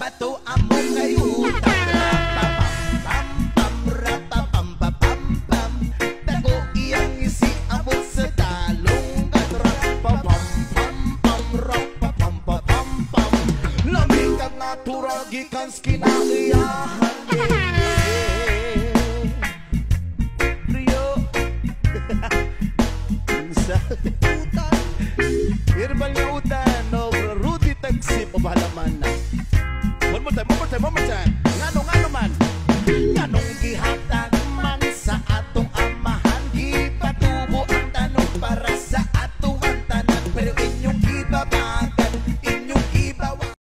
bato among kayutan. Pam-pam-pam-pam-pam-pam-pam. Dago iyang isi abot sa talong katra. Pam-pam-pam-pam-pam-pam-pam. Lamig ang naturagi kan skinaiyahan. Herbal nga utan, no, Rudy Tagsip o bahalaman na. One more time. Ngano man. Nganong gihan